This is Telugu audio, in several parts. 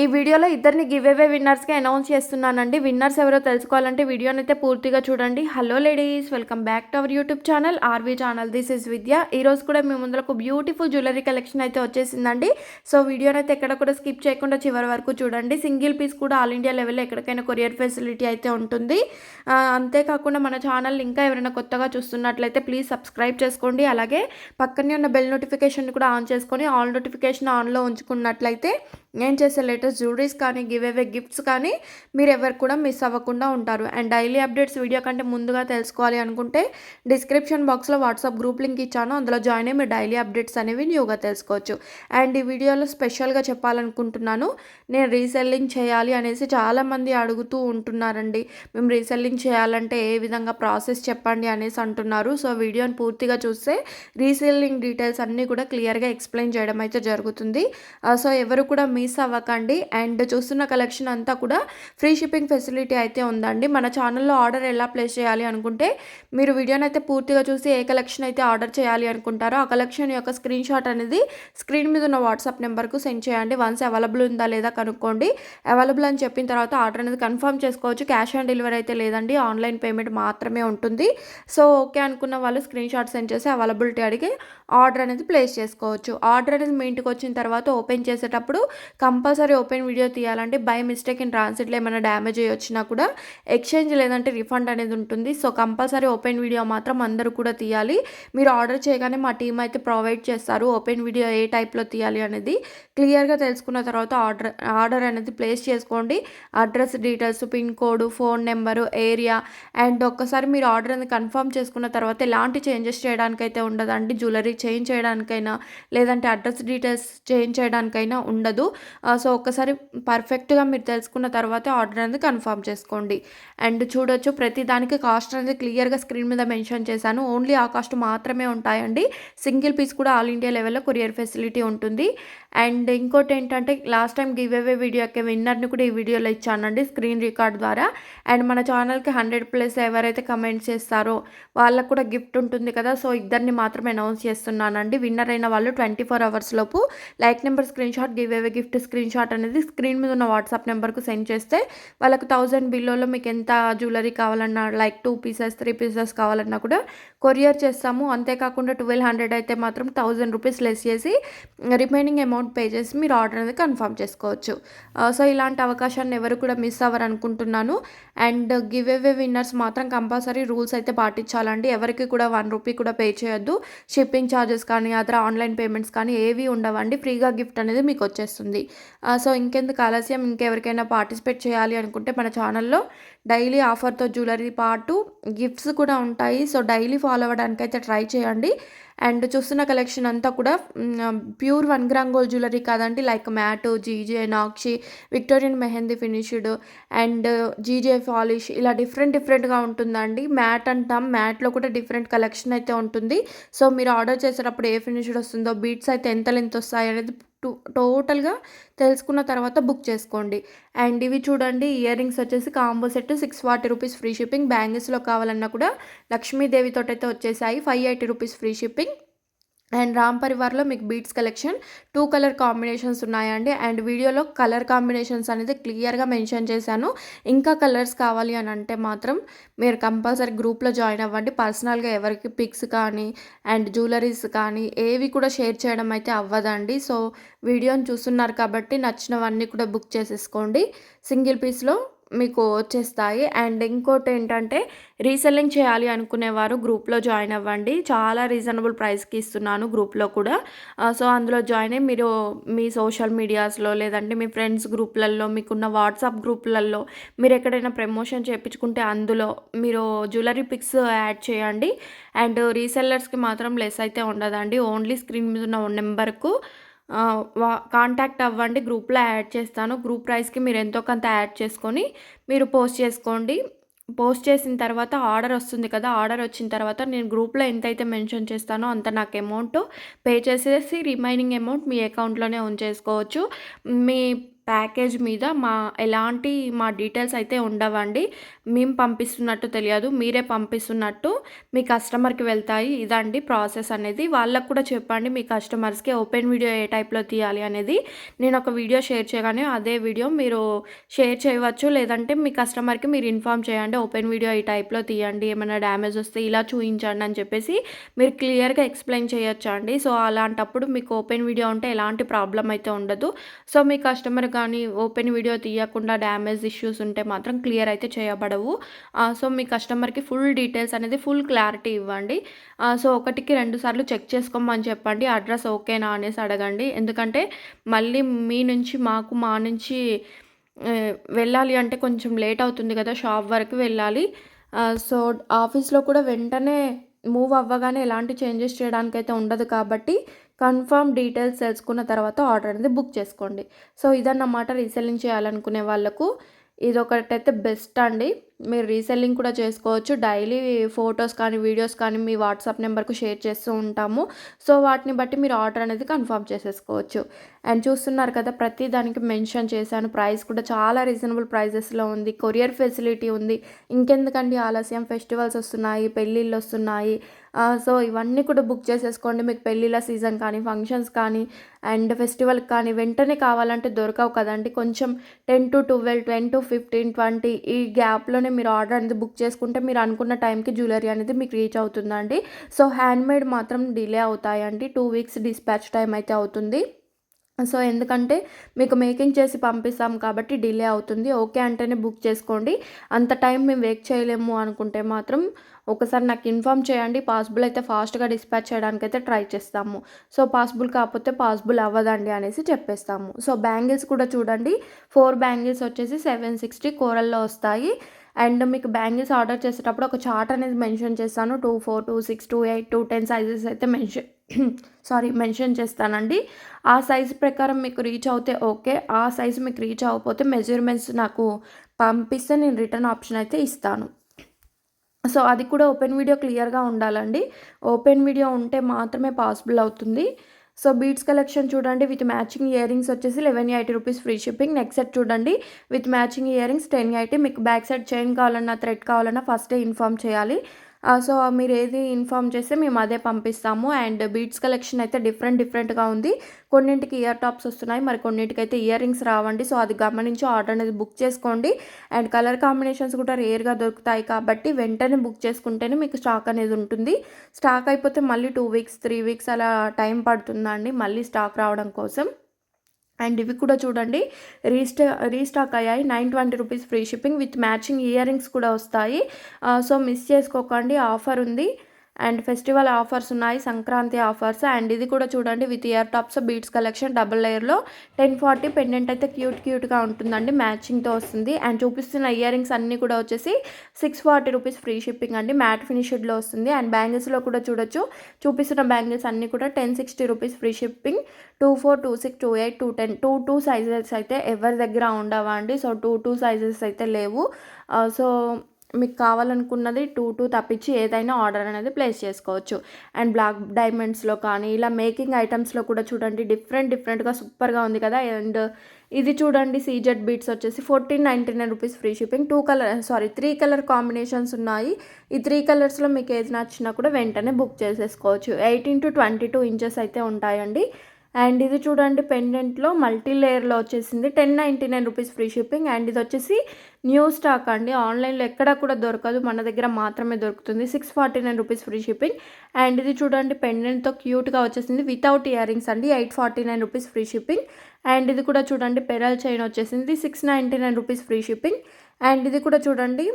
ఈ వీడియోలో ఇద్దరిని గివ్ అవే విన్నర్స్‌గా అనౌన్స్ చేస్తున్నానండి. విన్నర్స్ ఎవరో తెలుసుకోవాలంటే వీడియోనైతే పూర్తిగా చూడండి. Hello ladies! Welcome back to our YouTube channel RV channel. This is Vidya. ఈరోజు కూడా మీ ముందరకు బ్యూటిఫుల్ జ్యువెలరీ కలెక్షన్ అయితే వచ్చేసిందండి. సో వీడియోనైతే ఎక్కడ కూడా స్కిప్ చేయకుండా చివరి వరకు చూడండి. సింగిల్ పీస్ కూడా ఆల్ ఇండియా లెవెల్‌లో ఎక్కడికైనా కొరియర్ ఫెసిలిటీ అయితే ఉంటుంది. అంతేకాకుండా మన ఛానల్ ఇంకా ఎవరైనా కొత్తగా చూస్తున్నట్లయితే ప్లీజ్ సబ్స్క్రైబ్ చేసుకోండి. అలాగే పక్కనే ఉన్న బెల్ నోటిఫికేషన్ కూడా ఆన్ చేసుకొని ఆల్ నోటిఫికేషన్ ఆన్‌లో ఉంచుకున్నట్లయితే నేను చేసే లేటెస్ట్ జ్యువెలరీస్ కానీ గివ్ అవే గిఫ్ట్స్ కానీ మీరు ఎవరు కూడా మిస్ అవ్వకుండా ఉంటారు. అండ్ డైలీ అప్డేట్స్ వీడియో కంటే ముందుగా తెలుసుకోవాలి అనుకుంటే డిస్క్రిప్షన్ బాక్స్లో వాట్సాప్ గ్రూప్ లింక్ ఇచ్చాను. అందులో జాయిన్ అయ్యి మీరు డైలీ అప్డేట్స్ అనేవి న్యూగా తెలుసుకోవచ్చు. అండ్ ఈ వీడియోలో స్పెషల్గా చెప్పాలనుకుంటున్నాను, నేను రీసెల్లింగ్ చేయాలి అనేసి చాలామంది అడుగుతూ ఉంటున్నారండి. మేము రీసెల్లింగ్ చేయాలంటే ఏ విధంగా ప్రాసెస్ చెప్పండి అనేసి అంటున్నారు. సో వీడియోని పూర్తిగా చూస్తే రీసెల్లింగ్ డీటెయిల్స్ అన్నీ కూడా క్లియర్గా ఎక్స్ప్లెయిన్ చేయడం అయితే జరుగుతుంది. సో ఎవరు కూడా మిస్ అవ్వకండి. అండ్ చూస్తున్న కలెక్షన్ అంతా కూడా ఫ్రీ షిప్పింగ్ ఫెసిలిటీ అయితే ఉందండి. మన ఛానల్లో ఆర్డర్ ఎలా ప్లేస్ చేయాలి అనుకుంటే మీరు వీడియోని అయితే పూర్తిగా చూసి ఏ కలెక్షన్ అయితే ఆర్డర్ చేయాలి అనుకుంటారో ఆ కలెక్షన్ యొక్క స్క్రీన్ షాట్ అనేది స్క్రీన్ మీద ఉన్న వాట్సాప్ నెంబర్కు సెండ్ చేయండి. వన్స్ అవైలబుల్ ఉందా లేదా కనుక్కోండి. అవైలబుల్ అని చెప్పిన తర్వాత ఆర్డర్ అనేది కన్ఫర్మ్ చేసుకోవచ్చు. క్యాష్ ఆన్ డెలివరీ అయితే లేదండి, ఆన్లైన్ పేమెంట్ మాత్రమే ఉంటుంది. సో ఓకే అనుకున్న వాళ్ళు స్క్రీన్ షాట్ సెండ్ చేసి అవైలబిలిటీ అడిగి ఆర్డర్ అనేది ప్లేస్ చేసుకోవచ్చు. ఆర్డర్ అనేది మీ ఇంటికి వచ్చిన తర్వాత ఓపెన్ చేసేటప్పుడు కంపల్సరీ ఓపెన్ వీడియో తీయాలంటే బై మిస్టేక్ ఇన్ ట్రాన్సిట్లో ఏమైనా డ్యామేజ్ అయ్యి వచ్చినా కూడా ఎక్స్చేంజ్ లేదంటే రిఫండ్ అనేది ఉంటుంది. సో కంపల్సరీ ఓపెన్ వీడియో మాత్రం అందరూ కూడా తీయాలి. మీరు ఆర్డర్ చేయగానే మా టీం అయితే ప్రొవైడ్ చేస్తారు ఓపెన్ వీడియో ఏ టైప్లో తీయాలి అనేది. క్లియర్గా తెలుసుకున్న తర్వాత ఆర్డర్ అనేది ప్లేస్ చేసుకోండి. Address details, pin code, phone number, area and ఒక్కసారి మీరు ఆర్డర్ అనేది కన్ఫర్మ్ చేసుకున్న తర్వాత ఎలాంటి చేంజెస్ చేయడానికైతే ఉండదండి. జ్యువెలరీ చేంజ్ చేయడానికైనా లేదంటే అడ్రస్ డీటెయిల్స్ చేంజ్ చేయడానికైనా ఉండదు. సో ఒక్కసారి పర్ఫెక్ట్గా మీరు తెలుసుకున్న తర్వాత ఆర్డర్ అనేది కన్ఫర్మ్ చేసుకోండి. అండ్ చూడొచ్చు ప్రతి దానికి కాస్ట్ అనేది క్లియర్గా స్క్రీన్ మీద మెన్షన్ చేశాను. ఓన్లీ ఆ కాస్ట్ మాత్రమే ఉంటాయండి. సింగిల్ పీస్ కూడా ఆల్ ఇండియా లెవెల్లో కొరియర్ ఫెసిలిటీ ఉంటుంది. అండ్ ఇంకోటి ఏంటంటే last time give away video యొక్క విన్నర్ని కూడా ఈ వీడియోలో ఇచ్చానండి స్క్రీన్ రికార్డ్ ద్వారా. అండ్ మన ఛానల్కి 100+ ఎవరైతే కమెంట్స్ చేస్తారో వాళ్ళకు కూడా గిఫ్ట్ ఉంటుంది కదా. సో ఇద్దరిని మాత్రమే అనౌన్స్ చేస్తున్నానండి. విన్నర్ అయిన వాళ్ళు 24 అవర్స్ లోపు like number screen shot, give away gift screen shot అనేది స్క్రీన్ మీద ఉన్న వాట్సాప్ నెంబర్కు సెండ్ చేస్తే వాళ్ళకి 1000 బిల్లోలో మీకు ఎంత జ్యువెలరీ కావాలన్నా లైక్ 2 పీసెస్ 3 పీసెస్ కావాలన్నా కూడా కొరియర్ చేస్తాము. అంతేకాకుండా 1200 అయితే మాత్రం 1000 రూపీస్ లెస్ చేసి రిమైనింగ్ అమౌంట్ పే చేసి మీరు ఆర్డర్ అనేది కన్ఫర్మ్ చేసుకోవచ్చు. సో ఇలాంటి అవకాశాన్ని ఎవరు కూడా మిస్ అవ్వరు అనుకుంటున్నాను. అండ్ గివ్ అవే విన్నర్స్ మాత్రం కంపల్సరీ రూల్స్ అయితే పాటించాలండి. ఎవరికి కూడా 1 రూపీ కూడా పే చేయొద్దు. షిప్పింగ్ ఛార్జెస్ కానీ అదర్ ఆన్లైన్ పేమెంట్స్ కానీ ఏవి ఉండవండి. ఫ్రీగా గిఫ్ట్ అనేది మీకు వచ్చేస్తుంది. సో ఇంకెందుకు ఆలస్యం, ఇంకెవరికైనా పార్టిసిపేట్ చేయాలి అనుకుంటే మన ఛానల్లో డైలీ ఆఫర్తో జ్యువెలరీ పాటు గిఫ్ట్స్ కూడా ఉంటాయి. సో డైలీ ఫాలో అవ్వడానికి అయితే ట్రై చేయండి. అండ్ చూస్తున్న కలెక్షన్ అంతా కూడా ప్యూర్ 1 గ్రామ్ గోల్డ్ జ్యువెలరీ కాదండి. Like matte, GJ, nakshi, Victorian mehndi finished and GJ polish ఇలా డిఫరెంట్గా ఉంటుందండి. మ్యాట్ అంటాం, మ్యాట్లో కూడా డిఫరెంట్ కలెక్షన్ అయితే ఉంటుంది. సో మీరు ఆర్డర్ చేసేటప్పుడు ఏ ఫినిష్డ్ వస్తుందో, బీట్స్ అయితే ఎంత లెంత్ వస్తాయి అనేది టోటల్గా తెలుసుకున్న తర్వాత బుక్ చేసుకోండి. అండ్ ఇవి చూడండి, ఇయర్ రింగ్స్ వచ్చేసి combo set 640 rupees free shipping. బ్యాంగిల్స్లో కావాలన్నా కూడా లక్ష్మీదేవితో అయితే వచ్చేసాయి 580 rupees free shipping. And Ram పరివార్లో మీకు బీట్స్ కలెక్షన్ 2 కలర్ కాంబినేషన్స్ ఉన్నాయండి. అండ్ వీడియోలో కలర్ కాంబినేషన్స్ అనేది క్లియర్గా మెన్షన్ చేశాను. ఇంకా కలర్స్ కావాలి అని అంటే మాత్రం మీరు కంపల్సరీ గ్రూప్లో జాయిన్ అవ్వండి. పర్సనల్గా ఎవరికి పిక్స్ కానీ అండ్ జ్యువెలరీస్ కానీ ఏవి కూడా షేర్ చేయడం అయితే అవ్వదండి. సో వీడియోని చూస్తున్నారు కాబట్టి నచ్చినవన్నీ కూడా బుక్ చేసేసుకోండి. సింగిల్ పీస్లో మీకు వచ్చేస్తాయి. అండ్ ఇంకోటి ఏంటంటే రీసెల్లింగ్ చేయాలి అనుకునేవారు గ్రూప్లో జాయిన్ అవ్వండి. చాలా రీజనబుల్ ప్రైస్కి ఇస్తున్నాను గ్రూప్లో కూడా. సో అందులో జాయిన్ అయ్యి మీరు మీ సోషల్ మీడియాస్లో లేదంటే మీ ఫ్రెండ్స్ గ్రూప్లలో, మీకున్న వాట్సాప్ గ్రూప్లలో మీరు ఎక్కడైనా ప్రమోషన్ చేయించుకుంటే అందులో మీరు జ్యువెలరీ పిక్స్ యాడ్ చేయండి. అండ్ రీసెల్లర్స్కి మాత్రం లెస్ అయితే ఉండదండి. ఓన్లీ స్క్రీన్ మీద ఉన్న నెంబర్కు కాంటాక్ట్ అవ్వండి. గ్రూప్లో యాడ్ చేస్తాను. గ్రూప్ ప్రైస్కి మీరు ఎంతో కొంత యాడ్ చేసుకొని మీరు పోస్ట్ చేసుకోండి. పోస్ట్ చేసిన తర్వాత ఆర్డర్ వస్తుంది కదా, ఆర్డర్ వచ్చిన తర్వాత నేను గ్రూప్లో ఎంతైతే మెన్షన్ చేస్తానో అంత నాకు అమౌంట్ పే చేసేసి రిమైనింగ్ అమౌంట్ మీ అకౌంట్లోనే ఉంచేసుకోవచ్చు. మీ ప్యాకేజ్ మీద ఎలాంటి మా డీటెయిల్స్ అయితే ఉండవండి. మేము పంపిస్తున్నట్టు తెలియదు. మీరే పంపిస్తున్నట్టు మీ కస్టమర్‌కి వెళ్తాయి. ఇదండి ప్రాసెస్ అనేది. వాళ్ళకి కూడా చెప్పండి మీ కస్టమర్స్‌కి ఓపెన్ వీడియో ఏ టైప్‌లో తీయాలి అనేది. నేను ఒక వీడియో షేర్ చేయగానే అదే వీడియో మీరు షేర్ చేయవచ్చు. లేదంటే మీ కస్టమర్‌కి మీరు ఇన్ఫార్మ్ చేయండి. ఓపెన్ వీడియో ఈ టైప్‌లో తీయండి. ఏమైనా డ్యామేజ్ వస్తే ఇలా చూయించండి అని చెప్పేసి మీరు క్లియర్‌గా ఎక్స్‌ప్లెయిన్ చేయొచ్చండి. సో, అలాంటప్పుడు మీకు ఓపెన్ వీడియో ఉంటే ఎలాంటి ప్రాబ్లమ్ అయితే ఉండదు. సో, మీ కస్టమర్ కానీ ఓపెన్ వీడియో తీయకుండా డ్యామేజ్ ఇష్యూస్ ఉంటే మాత్రం క్లియర్ అయితే చేయబడవు. సో, మీ కస్టమర్‌కి ఫుల్ డీటెయిల్స్ అనేది ఫుల్ క్లారిటీ ఇవ్వండి. సో, ఒకటికి 2 సార్లు చెక్ చేసుకోమని చెప్పండి. అడ్రస్ ఓకేనా అనేసి అడగండి. ఎందుకంటే మళ్ళీ మీ నుంచి మా నుంచి వెళ్ళాలి అంటే కొంచెం లేట్ అవుతుంది కదా! షాప్ వరకు వెళ్ళాలి. సో, ఆఫీస్‌లో కూడా వెంటనే మూవ్ అవ్వగానే ఎలాంటి చేంజెస్ చేయడానికైతే ఉండదు కాబట్టి కన్ఫర్మ్ డీటెయిల్స్ తెలుసుకున్న తర్వాత ఆర్డర్ అనేది బుక్ చేసుకోండి. సో, ఇదన్నమాట రీసెల్లింగ్ చేయాలనుకునే వాళ్ళకు ఇదొకటైతే బెస్ట్ అండి. మీరు రీసెల్లింగ్ కూడా చేసుకోవచ్చు. డైలీ ఫోటోస్ కానీ, వీడియోస్ కానీ మీ వాట్సాప్ నెంబర్‌కు షేర్ చేస్తూ ఉంటాము. సో, వాటిని బట్టి మీరు ఆర్డర్ అనేది కన్ఫర్మ్ చేసేసుకోవచ్చు. అండ్ చూస్తున్నారు కదా! ప్రతి దానికి మెన్షన్ చేశాను. ప్రైస్ కూడా చాలా రీజనబుల్ ప్రైజెస్‌లో ఉంది. కొరియర్ ఫెసిలిటీ ఉంది. ఇంకెందుకండి ఆలస్యం, ఫెస్టివల్స్ వస్తున్నాయి, పెళ్ళిళ్ళు వస్తున్నాయి. సో, ఇవన్నీ కూడా బుక్ చేసేసుకోండి. మీకు పెళ్ళిళ్ళ సీజన్ కానీ, ఫంక్షన్స్ కానీ అండ్ ఫెస్టివల్‌కి కానీ వెంటనే కావాలంటే దొరకవు కదండీ. కొంచెం 10-12, 10-15, 20 ఈ గ్యాప్‌లోనే మీరు ఆర్డర్ అనేది బుక్ చేసుకుంటే మీరు అనుకున్న టైంకి జ్యువెలరీ అనేది మీకు రీచ్ అవుతుందండి. సో, హ్యాండ్‌మేడ్ మాత్రం డిలే అవుతాయండి. 2 వీక్స్ డిస్పాచ్ టైమ్ అయితే అవుతుంది. సో, ఎందుకంటే మీకు మేకింగ్ చేసి పంపిస్తాం కాబట్టి డిలే అవుతుంది. ఓకే అంటేనే బుక్ చేసుకోండి. అంత టైం మేము వెయిట్ చేయలేము అనుకుంటే మాత్రం ఒకసారి నాకు ఇన్ఫార్మ్ చేయండి. పాసిబుల్ అయితే ఫాస్ట్‌గా డిస్పాచ్ చేయడానికైతే ట్రై చేస్తాము. సో, పాసిబుల్ కాకపోతే పాసిబుల్ అవ్వదండి అనేసి చెప్పేస్తాము. సో, బ్యాంగిల్స్ కూడా చూడండి. 4 బ్యాంగిల్స్ వచ్చేసి 760 కోరల్‌లో వస్తాయి. అండ్ మీకు బ్యాంగిల్స్ ఆర్డర్ చేసేటప్పుడు ఒక చార్ట్ అనేది మెన్షన్ చేస్తాను. 24, 26, 28, 210 సైజెస్ అయితే మెన్షన్ చేస్తానండి. ఆ సైజ్ ప్రకారం మీకు రీచ్ అవుతే ఓకే. ఆ సైజ్ మీకు రీచ్ అవ్వకపోతే మెజర్‌మెంట్స్ నాకు పంపిస్తే నేను రిటర్న్ ఆప్షన్ అయితే ఇస్తాను. సో, అది కూడా ఓపెన్ వీడియో క్లియర్‌గా ఉండాలండి. ఓపెన్ వీడియో ఉంటే మాత్రమే పాసిబుల్ అవుతుంది. సో, బీడ్స్ కలెక్షన్ చూడండి విత్ మ్యాచింగ్ ఇయర్ రింగ్స్ వచ్చేసి 1180 rupees free shipping. Neck set చూడండి విత్ మ్యాచింగ్ ఇయర్ రింగ్స్ 1080. మీకు బ్యాక్ సైడ్ చైన్ కావాలన్నా, థ్రెడ్ కావాలన్నా ఫస్టే ఇన్ఫార్మ్ చేయాలి. సో, మీరు ఏది ఇన్ఫార్మ్ చేస్తే మేము అదే పంపిస్తాము. అండ్ బీడ్స్ కలెక్షన్ అయితే డిఫరెంట్‌గా ఉంది. కొన్నింటికి ఇయర్ టాప్స్ వస్తున్నాయి. మరి కొన్నింటికైతే ఇయర్ రింగ్స్ రావండి. సో, అది గమనించి ఆర్డర్ అనేది బుక్ చేసుకోండి. అండ్ కలర్ కాంబినేషన్స్ కూడా రేర్‌గా దొరుకుతాయి కాబట్టి వెంటనే బుక్ చేసుకుంటేనే మీకు స్టాక్ అనేది ఉంటుంది. స్టాక్ అయిపోతే మళ్ళీ 2 వీక్స్, 3 వీక్స్ అలా టైం పడుతుందండి మళ్ళీ స్టాక్ రావడం కోసం. అండ్ ఇవి కూడా చూడండి రీస్టాక్ అయ్యాయి. 920 rupees free shipping with matching ear rings కూడా వస్తాయి. సో, మిస్ చేసుకోకండి ఆఫర్ ఉంది. అండ్ ఫెస్టివల్ ఆఫర్స్ ఉన్నాయి. సంక్రాంతి ఆఫర్స్. అండ్ ఇది కూడా చూడండి with ear tops beads collection double లేయర్‌లో 1040 పెండెంట్ అయితే క్యూట్‌గా ఉంటుందండి. మ్యాచింగ్‌తో వస్తుంది. అండ్ చూపిస్తున్న ఇయర్ రింగ్స్ అన్నీ కూడా వచ్చేసి 640 రూపీస్ ఫ్రీ షిప్పింగ్ అండి. మ్యాట్ ఫినిష్డ్‌లో వస్తుంది. అండ్ బ్యాంగిల్స్‌లో కూడా చూడొచ్చు. చూపిస్తున్న బ్యాంగిల్స్ అన్నీ కూడా 1060 రూపీస్ ఫ్రీ షిప్పింగ్. 24, 26, 28, 210, 22 సైజెస్ అయితే ఎవరి దగ్గర ఉండవండి. సో, 22 సైజెస్ అయితే లేవు. సో, మీకు కావాలనుకున్నది 22 తప్పించి ఏదైనా ఆర్డర్ అనేది ప్లేస్ చేసుకోవచ్చు. అండ్ బ్లాక్ డైమండ్స్‌లో కానీ ఇలా మేకింగ్ ఐటమ్స్‌లో కూడా చూడండి డిఫరెంట్‌గా సూపర్‌గా ఉంది కదా! అండ్ ఇది చూడండి సీజెడ్ బీడ్స్ వచ్చేసి 1499 rupees free shipping. 3 colour combinations ఉన్నాయి. ఈ 3 కలర్స్‌లో మీకు ఏది నచ్చినా కూడా వెంటనే బుక్ చేసేసుకోవచ్చు. 18-22 ఇంచెస్ అయితే ఉంటాయండి. అండ్ ఇది చూడండి పెండెంట్‌లో మల్టీ లేయర్‌లో వచ్చేసింది. 1099 రూపీస్ ఫ్రీ షిప్పింగ్. అండ్ ఇది వచ్చేసి న్యూ స్టాక్ అండి. ఆన్‌లైన్‌లో ఎక్కడ కూడా దొరకదు. మన దగ్గర మాత్రమే దొరుకుతుంది. 649 రూపీస్ ఫ్రీ షిప్పింగ్. అండ్ ఇది చూడండి పెండెంట్‌తో క్యూట్‌గా వచ్చేసింది. వితౌట్ ఇయర్ రింగ్స్ అండి. 849 రూపీస్ ఫ్రీ షిప్పింగ్. అండ్ ఇది కూడా చూడండి పెరల్ చైన్ వచ్చేసింది. 699 రూపీస్ ఫ్రీ షిప్పింగ్. అండ్ ఇది కూడా చూడండి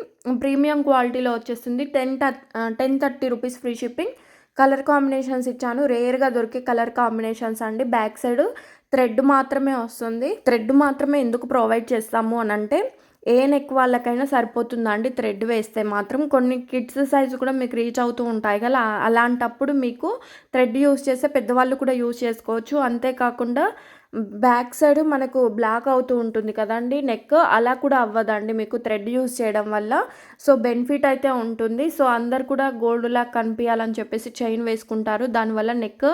ప్రీమియం క్వాలిటీలో వచ్చేస్తుంది. 1030 rupees free shipping. Colour combinations ఇచ్చాను. రేర్‌గా దొరికే కలర్ కాంబినేషన్స్ అండి. బ్యాక్ సైడ్ థ్రెడ్ మాత్రమే వస్తుంది. థ్రెడ్ మాత్రమే ఎందుకు ప్రొవైడ్ చేస్తాము అనంటే ఏ నెక్ వాళ్ళకైనా సరిపోతుందండి థ్రెడ్ వేస్తే మాత్రం. కొన్ని కిడ్స్ సైజ్ కూడా మీకు రీచ్ అవుతూ ఉంటాయి కదా! అలాంటప్పుడు మీకు థ్రెడ్ యూజ్ చేస్తే పెద్దవాళ్ళు కూడా యూజ్ చేసుకోవచ్చు. అంతేకాకుండా బ్యాక్ సైడ్ మనకు బ్లాక్ అవుతూ ఉంటుంది కదండీ నెక్. అలా కూడా అవ్వదండి మీకు థ్రెడ్ యూజ్ చేయడం వల్ల. సో, బెనిఫిట్ అయితే ఉంటుంది. సో, అందరు కూడా గోల్డ్‌లా కనిపియాలని చెప్పేసి చైన్ వేసుకుంటారు. దానివల్ల నెక్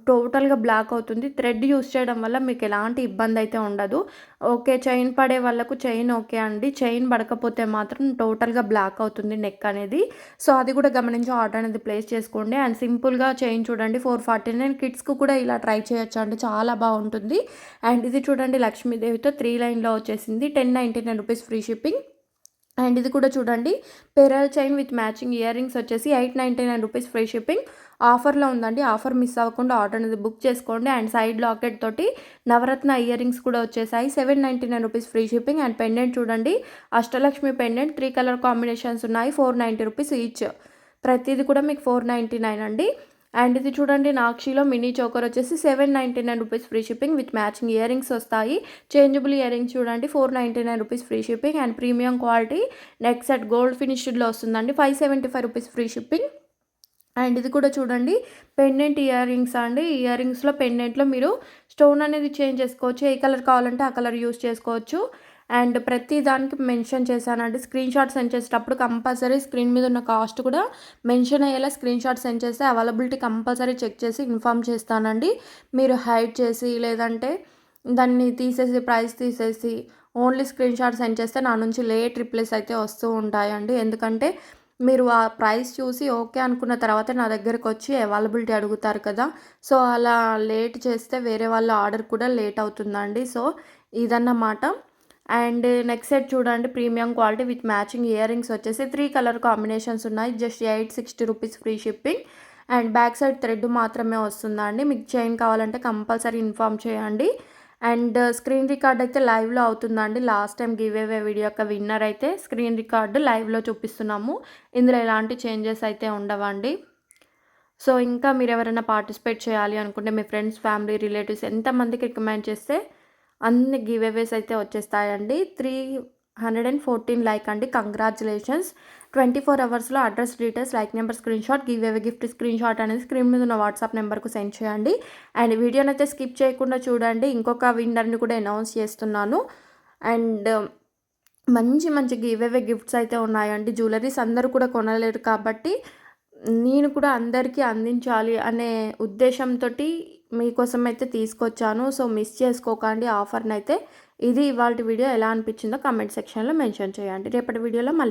టోటల్‌గా బ్లాక్ అవుతుంది. థ్రెడ్ యూజ్ చేయడం వల్ల మీకు ఎలాంటి ఇబ్బందయితే ఉండదు. ఓకే. చైన్ పడే వాళ్ళకు చైన్ ఓకే అండి. చైన్ పడకపోతే మాత్రం టోటల్‌గా బ్లాక్ అవుతుంది నెక్ అనేది. సో, అది కూడా గమనించి ఆర్డర్ అనేది ప్లేస్ చేసుకోండి. అండ్ సింపుల్‌గా చైన్ చూడండి 449 కిడ్స్‌కి కూడా ఇలా ట్రై చేయొచ్చండి. చాలా బావుంటుంది. అండ్ ఇది చూడండి లక్ష్మీదేవితో 3 లైన్‌లో వచ్చేసింది. 1099 రూపీస్ ఫ్రీ షిప్పింగ్. అండ్ ఇది కూడా చూడండి pearl chain with matching year rings వచ్చేసి 899 రూపీస్ ఫ్రీ షిప్పింగ్. ఆఫర్‌లో ఉందండి. ఆఫర్ మిస్ అవ్వకుండా ఆర్డర్ అనేది బుక్ చేసుకోండి. అండ్ సైడ్ లాకెట్ తోటి నవరత్న ఇయర్ రింగ్స్ కూడా వచ్చేసాయి. 799 rupees free shipping. And pendant చూడండి అష్టలక్ష్మి పెండెంట్ 3 కలర్ కాంబినేషన్స్ ఉన్నాయి. 490 రూపీస్ ఈచ్. ప్రతిది కూడా మీకు 499 అండి. అండ్ ఇది చూడండి నాక్షిలో మినీ చోకర్ వచ్చేసి 799 rupees free shipping with matching earrings వస్తాయి. చేంజబుల్ ఇయర్ రింగ్స్ చూడండి 499 rupees free shipping. And premium quality neck set gold ఫినిష్డ్లో వస్తుందండి. 575 రూపీస్ ఫ్రీ షిప్పింగ్. అండ్ ఇది కూడా చూడండి పెండెంట్ ఇయర్ రింగ్స్ అండి. ఇయర్ రింగ్స్లో పెండెంట్లో మీరు స్టోన్ అనేది చేంజ్ చేసుకోవచ్చు. ఏ కలర్ కావాలంటే ఆ కలర్ యూస్ చేసుకోవచ్చు. అండ్ ప్రతి దానికి మెన్షన్ చేశానండి. స్క్రీన్ షాట్ సెండ్ చేసేటప్పుడు కంపల్సరీ స్క్రీన్ మీద ఉన్న కాస్ట్ కూడా మెన్షన్ అయ్యేలా స్క్రీన్ షాట్ సెండ్ చేస్తే అవైలబిలిటీ కంపల్సరీ చెక్ చేసి ఇన్ఫామ్ చేస్తానండి. మీరు హైడ్ చేసి లేదంటే దాన్ని తీసేసి ప్రైస్ తీసేసి ఓన్లీ స్క్రీన్ షాట్ సెండ్ చేస్తే నా నుంచి లేట్ రిప్లైస్ అయితే వస్తూ ఉంటాయండి. ఎందుకంటే మీరు ఆ ప్రైస్ చూసి ఓకే అనుకున్న తర్వాత నా దగ్గరకు వచ్చి అవైలబిలిటీ అడుగుతారు కదా! సో, అలా లేట్ చేస్తే వేరే వాళ్ళ ఆర్డర్ కూడా లేట్ అవుతుందండి. సో, ఇదన్నమాట. అండ్ నెక్స్ట్ సెట్ చూడండి premium quality with matching year rings వచ్చేసి 3 కలర్ కాంబినేషన్స్ ఉన్నాయి. Just 860 rupees free shipping. And back side thread మాత్రమే వస్తుందండి. మీకు చైన్ కావాలంటే కంపల్సరీ ఇన్ఫామ్ చేయండి. అండ్ స్క్రీన్ రికార్డ్ అయితే లైవ్‌లో అవుతుందండి. Last time give away video యొక్క విన్నర్ అయితే స్క్రీన్ రికార్డ్ లైవ్‌లో చూపిస్తున్నాము. ఇందులో ఎలాంటి చేంజెస్ అయితే ఉండవండి. సో, ఇంకా మీరెవరైనా పార్టిసిపేట్ చేయాలి అనుకుంటే మీ ఫ్రెండ్స్, ఫ్యామిలీ, రిలేటివ్స్ ఎంతమందికి రికమెండ్ చేస్తే అన్ని గివ్ అవేస్ అయితే వచ్చేస్తాయండి. 314 లైక్ అండి. కంగ్రాచ్యులేషన్స్. 24 అవర్స్‌లో address details, like number screen shot, give away gift screen shot అనేది స్క్రీన్ మీద ఉన్న వాట్సాప్ నెంబర్‌కు సెండ్ చేయండి. అండ్ వీడియోనైతే స్కిప్ చేయకుండా చూడండి. ఇంకొక విన్నర్‌ని కూడా అనౌన్స్ చేస్తున్నాను. అండ్ మంచి మంచి గివ్ అవే గిఫ్ట్స్ అయితే ఉన్నాయండి. జ్యువెలరీస్ అందరూ కూడా కొనలేరు కాబట్టి నేను కూడా అందరికీ అందించాలి అనే ఉద్దేశంతోటి మీకోసం అయితే తీసుకొచ్చాను. సో, మిస్ చేసుకోకండి ఆఫర్‌నైతే. ఇది ఇవాల్టి వీడియో ఎలా అనిపించిందో కామెంట్ సెక్షన్‌లో మెన్షన్ చేయండి. రేపటి వీడియోలో మళ్ళీ